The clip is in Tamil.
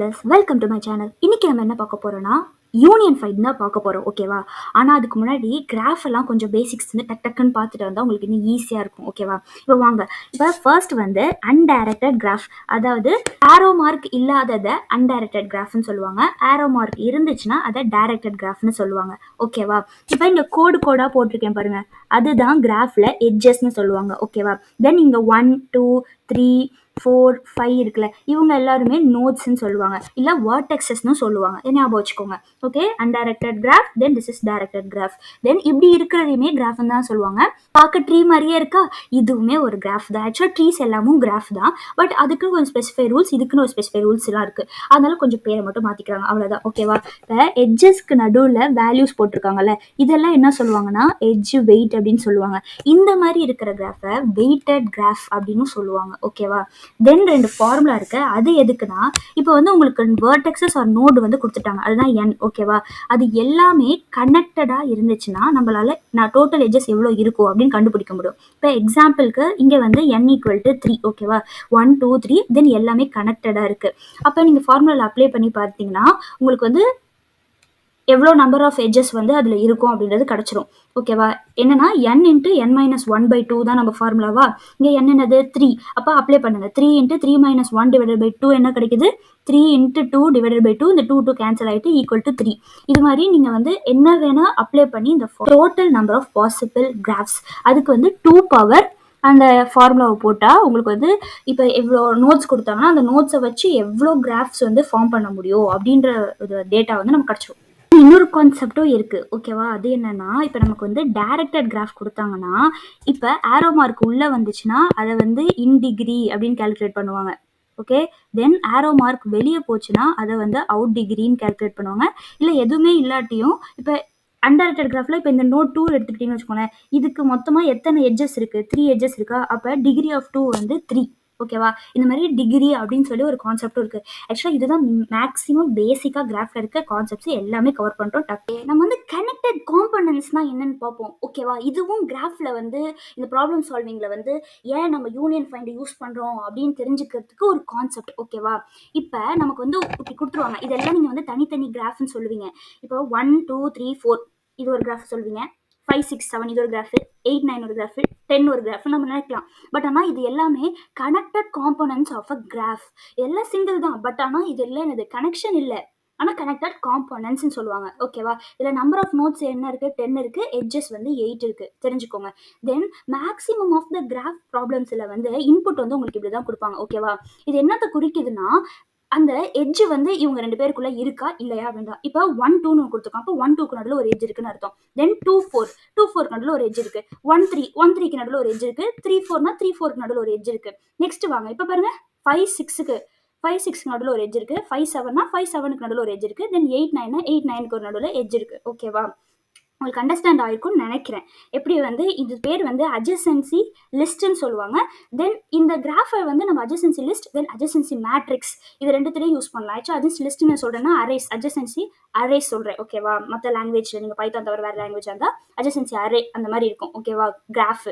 Traders welcome to my channel. இன்னைக்கு நம்ம என்ன பார்க்க போறோம்னா யூனியன் ஃபைண்ட் தான் பார்க்க போறோம். ஓகேவா? ஆனால் அதுக்கு முன்னாடி கிராஃப் எல்லாம் கொஞ்சம் பேசிக்ஸ் வந்து டக்குன்னு பார்த்துட்டு வந்தால் உங்களுக்கு இன்னும் ஈஸியாக இருக்கும். ஓகேவா? இப்போ வாங்க. இப்போ ஃபர்ஸ்ட் வந்து அன்டைரக்டட் கிராஃப், அதாவது ஆரோ மார்க் இல்லாததை அன்டைரக்டட் கிராஃப்னு சொல்லுவாங்க. ஆரோ மார்க் இருந்துச்சுன்னா அதை டைரக்டட் கிராஃப்னு சொல்லுவாங்க. ஓகேவா? இப்போ இங்கே கோடாக போட்டிருக்கேன் பாருங்க, அதுதான் கிராஃபில் எட்ஜஸ்ன்னு சொல்லுவாங்க. ஓகேவா? தென் இங்கே 1 2 3 4 5 இருக்குல்ல, இவங்க எல்லாருமே நோட்ஸ்ன்னு சொல்லுவாங்க, இல்லை வேர்டெக்ஸஸ்ன்னு சொல்லுவாங்க. ஞாபகம் வச்சுக்கோங்க. Okay, undirected graph, then this is directed graph. Then இப்படி இருக்கிறதையுமே கிராஃப்னு தான் சொல்லுவாங்க. பார்க்க ட்ரீ மாதிரியே இருக்கா, இதுவுமே ஒரு கிராஃப் தான். ஆக்சுவலாக ட்ரீஸ் எல்லாமும் கிராஃப் தான், பட் அதுக்கு கொஞ்சம் ஸ்பெசிஃபை ரூல்ஸ், இதுக்குன்னு ஒரு ஸ்பெசிஃபை ரூல்ஸ் எல்லாம் இருக்குது. அதனால கொஞ்சம் பேரை மட்டும் மாற்றிக்கிறாங்க, அவ்வளோதான். ஓகேவா? இப்போ எட்ஜஸ்க்கு நடுவில் வேல்யூஸ் போட்டிருக்காங்கல்ல, இதெல்லாம் என்ன சொல்லுவாங்கன்னா எட்ஜ் வெயிட் அப்படின்னு சொல்லுவாங்க. இந்த மாதிரி இருக்கிற கிராஃபை வெயிட்டட் கிராஃப் அப்படின்னு சொல்லுவாங்க. ஓகேவா? தென் 2 ஃபார்முலா இருக்கு. அது எதுக்குன்னா, இப்போ வந்து உங்களுக்கு வேர்டெக்ஸஸ் ஆர் நோடு வந்து கொடுத்துட்டாங்க, அதுதான் என். ஓகேவா? அது எல்லாமே கனெக்டடா இருந்துச்சுன்னா நம்மளால டோட்டல் எட்ஜஸ் எவ்வளோ இருக்கும் அப்படின்னு கண்டுபிடிக்க முடியும். இப்போ எக்ஸாம்பிளுக்கு இங்கே வந்து n = 3. ஓகேவா? 1 2 3, தென் எல்லாமே கனெக்டடா இருக்கு. அப்போ நீங்க ஃபார்முலா அப்ளை பண்ணி பார்த்தீங்கன்னா உங்களுக்கு வந்து எவ்வளோ நம்பர் ஆஃப் எட்ஜஸ் வந்து அதில் இருக்கும் அப்படின்றது கிடச்சிரும். ஓகேவா? என்னன்னா n × n-1/2 தான் நம்ம ஃபார்முலாவா. இங்கே n என்னது 3. அப்போ அப்ளை பண்ணுங்க. 3 × 3 - 1 / 2 என்ன கிடைக்குது? 3 × 2 / 2. இந்த 2 கேன்சல் ஆகிட்டு = 3. இது மாதிரி நீங்கள் வந்து என்ன வேணால் அப்ளை பண்ணி இந்த total number of possible graphs, அதுக்கு வந்து 2 பவர் அந்த ஃபார்முலாவை போட்டால் உங்களுக்கு வந்து இப்போ எவ்வளோ நோட்ஸ் கொடுத்தாங்கன்னா அந்த நோட்ஸை வச்சு எவ்வளோ கிராஃப்ஸ் வந்து ஃபார்ம் பண்ண முடியும் அப்படின்ற ஒரு டேட்டா வந்து நமக்கு கிடச்சிரும். இன்னொரு கான்செப்டும் இருக்கு. ஓகேவா? அது என்னன்னா, இப்போ நமக்கு வந்து டைரக்டட் கிராஃப் கொடுத்தாங்கன்னா, இப்போ ஆரோ மார்க் உள்ள வந்துச்சுன்னா அதை வந்து இன் டிகிரி அப்படின்னு கால்குலேட் பண்ணுவாங்க. ஓகே, தென் ஆரோ மார்க் வெளியே போச்சுன்னா அதை வந்து அவுட் டிகிரின்னு கால்குலேட் பண்ணுவாங்க. இல்லை எதுவுமே இல்லாட்டியும் இப்போ அன்டைரக்டட் கிராஃப்ல இப்போ இந்த நோட் 2 எடுத்துக்கிட்டீங்கன்னு வச்சுக்கோங்களேன், இதுக்கு மொத்தமாக எத்தனை எட்ஜஸ் இருக்கு? 3 எட்ஜஸ் இருக்கா? அப்போ டிகிரி ஆஃப் 2 வந்து 3. ஓகேவா? இந்த மாதிரி டிகிரி அப்படின்னு சொல்லி ஒரு கான்செப்டும் இருக்கு. ஆக்சுவலாக இதுதான் மேக்ஸிமம் பேசிக்காக கிராஃப்ல இருக்க கான்செப்ட்ஸ் எல்லாமே கவர் பண்ணுறோம். டக்கு நம்ம வந்து கனெக்டட் காம்பனன்ட்ஸ்னா என்னன்னு பார்ப்போம். ஓகேவா? இதுவும் கிராஃப்ல வந்து இந்த ப்ராப்ளம் சால்விங்ல வந்து ஏன் நம்ம யூனியன் ஃபைண்ட் யூஸ் பண்றோம் அப்படின்னு தெரிஞ்சுக்கிறதுக்கு ஒரு கான்செப்ட். ஓகேவா? இப்போ நமக்கு வந்து இப்படி கொடுத்துருவாங்க, இதெல்லாம் நீங்க வந்து தனித்தனி கிராஃப்னு சொல்லுவீங்க. இப்போ 1 2 3 4 இது ஒரு கிராஃப் சொல்லுவீங்க. 5 6 7 இது ஒரு கிராஃப், 8 9 ஒரு கிராஃப், 10 ஒரு கிராஃப் நம்ம நினைக்கலாம். பட் ஆனால் இது எல்லாமே connected components of a graph. எல்லாம் சிங்கிள் தான், பட் ஆனால் இது எல்லாம் என்னது கனெக்ஷன் இல்லை, ஆனால் கனெக்டட் காம்போனன்ட்ஸ்னு சொல்லுவாங்க. ஓகேவா? இதில் நம்பர் ஆஃப் நோட்ஸ் என்ன இருக்குது? 10 இருக்குது. எட்ஜஸ் வந்து 8 இருக்குது, தெரிஞ்சுக்கோங்க. தென் மேக்ஸிமம் ஆஃப் த கிராஃப் ப்ராப்ளம்ஸில் வந்து இன்புட் வந்து உங்களுக்கு இப்படி தான் கொடுப்பாங்க. ஓகேவா? இது என்னத்தை குறிக்குதுன்னா, அந்த எட்ஜ் வந்து இவங்க 2 பேருக்குள்ள இருக்கா இல்லையா அப்படின்னா, இப்போ 1 2 கொடுத்துருக்கோம். அப்போ 1 2க்கு நடுவில் ஒரு எட்ஜ் இருக்குன்னு அர்த்தம். தென் 2 4 2 4க்கு நடுவில் ஒரு எட்ஜ் இருக்கு. 1 3 1 3க்கு நடுவில் ஒரு எட்ஜ் இருக்கு. 3 4னா 3 4க்கு நடுவில் ஒரு எட்ஜ் இருக்கு. நெக்ஸ்ட் வாங்க, இப்போ பாருங்க 5 6க்கு 5 6க்கு நடுவில் ஒரு எட்ஜ் இருக்கு. 5 7னா 5 7க்கு நடுவில் ஒரு எட்ஜ் இருக்கு. தென் 8 9னா 8 9க்கு ஒரு நடுவில் எட்ஜ் இருக்கு. ஓகேவா? உங்களுக்கு அண்டர்ஸ்டாண்ட் ஆயிருக்கும்னு நினைக்கிறேன். எப்படி வந்து இது பேர் வந்து அட்ஜசன்சி லிஸ்ட்னு சொல்லுவாங்க. தென் இந்த கிராஃபை வந்து நம்ம அட்ஜசன்சி லிஸ்ட், தென் அட்ஜசன்சி மேட்ரிக்ஸ், இது ரெண்டுத்துலையும் யூஸ் பண்ணலாம். ஆக்சுவலி அட்ஜசன்சி லிஸ்ட் நான் சொல்றேன்னா அரேஸ், அட்ஜசன்சி அரேஸ் சொல்றேன். ஓகேவா? மற்ற லாங்குவேஜ்ல நீங்க பைத்தான் தவிர வேற லாங்குவேஜ் இருந்தால் அட்ஜசன்சி அரே அந்த மாதிரி இருக்கும். ஓகேவா? கிராஃப்